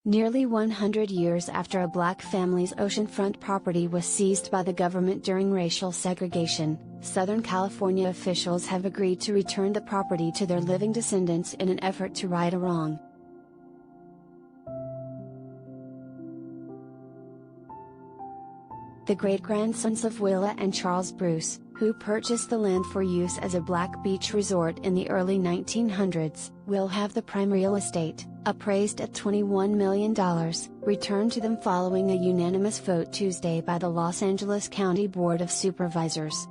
Nearly 100 years after a black family's oceanfront property was seized by the government during racial segregation, Southern California officials have agreed to return the property to their living descendants in an effort to right a wrong. The great-grandsons of Willa and Charles Bruce, who purchased the land for use as a black beach resort in the early 1900s, will have the prime real estate, appraised at $21 million, returned to them following a unanimous vote Tuesday by the Los Angeles County Board of Supervisors.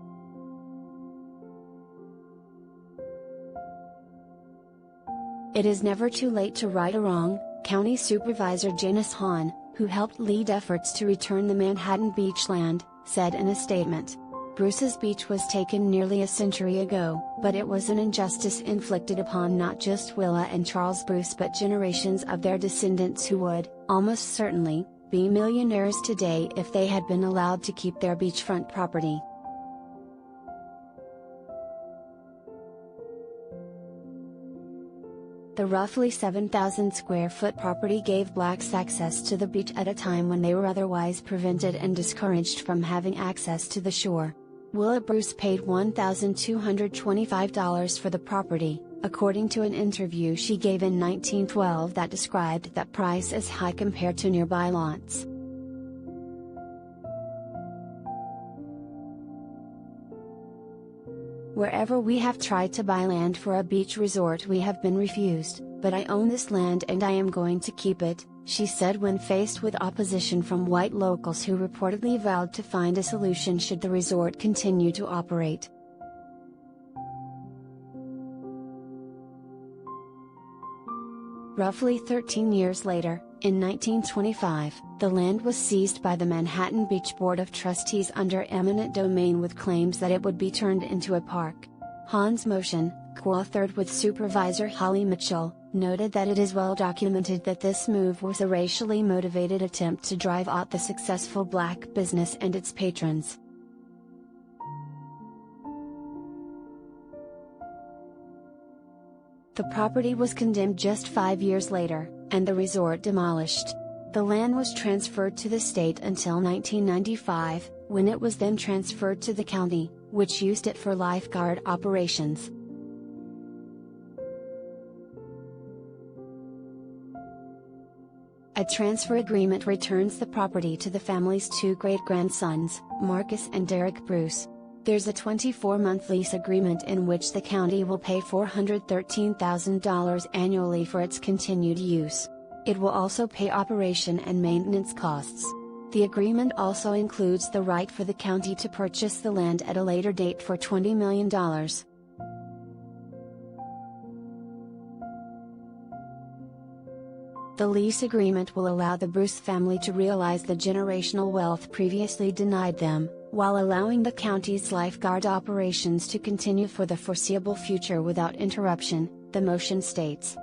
It is never too late to right a wrong, County Supervisor Janice Hahn, who helped lead efforts to return the Manhattan beach land, said in a statement. Bruce's beach was taken nearly a century ago, but it was an injustice inflicted upon not just Willa and Charles Bruce but generations of their descendants who would, almost certainly, be millionaires today if they had been allowed to keep their beachfront property. The roughly 7,000 square foot property gave blacks access to the beach at a time when they were otherwise prevented and discouraged from having access to the shore. Willa Bruce paid $1,225 for the property, according to an interview she gave in 1912 that described that price as high compared to nearby lots. Wherever we have tried to buy land for a beach resort we have been refused, but I own this land and I am going to keep it, she said when faced with opposition from white locals who reportedly vowed to find a solution should the resort continue to operate. Roughly 13 years later, in 1925, the land was seized by the Manhattan Beach Board of Trustees under eminent domain with claims that it would be turned into a park. Hahn's motion, co-authored with Supervisor Holly Mitchell, noted that it is well documented that this move was a racially motivated attempt to drive out the successful black business and its patrons. The property was condemned just 5 years later, and the resort demolished. The land was transferred to the state until 1995, when it was then transferred to the county, which used it for lifeguard operations. A transfer agreement returns the property to the family's two great-grandsons, Marcus and Derek Bruce. There's a 24-month lease agreement in which the county will pay $413,000 annually for its continued use. It will also pay operation and maintenance costs. The agreement also includes the right for the county to purchase the land at a later date for $20 million. The lease agreement will allow the Bruce family to realize the generational wealth previously denied them, while allowing the county's lifeguard operations to continue for the foreseeable future without interruption, the motion states.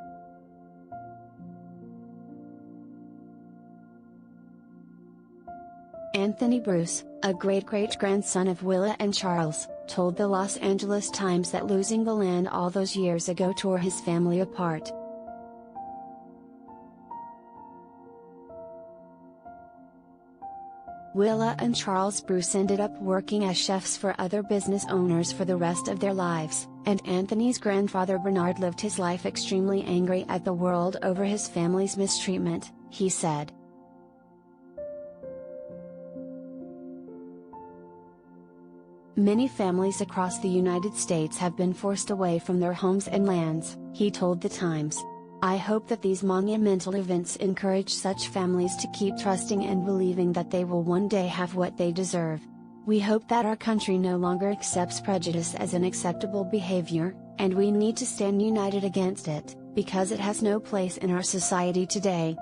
Anthony Bruce, a great-great-grandson of Willa and Charles, told the Los Angeles Times that losing the land all those years ago tore his family apart. Willa and Charles Bruce ended up working as chefs for other business owners for the rest of their lives, and Anthony's grandfather Bernard lived his life extremely angry at the world over his family's mistreatment, he said. Many families across the United States have been forced away from their homes and lands, he told the Times. I hope that these monumental events encourage such families to keep trusting and believing that they will one day have what they deserve. We hope that our country no longer accepts prejudice as an acceptable behavior, and we need to stand united against it, because it has no place in our society today.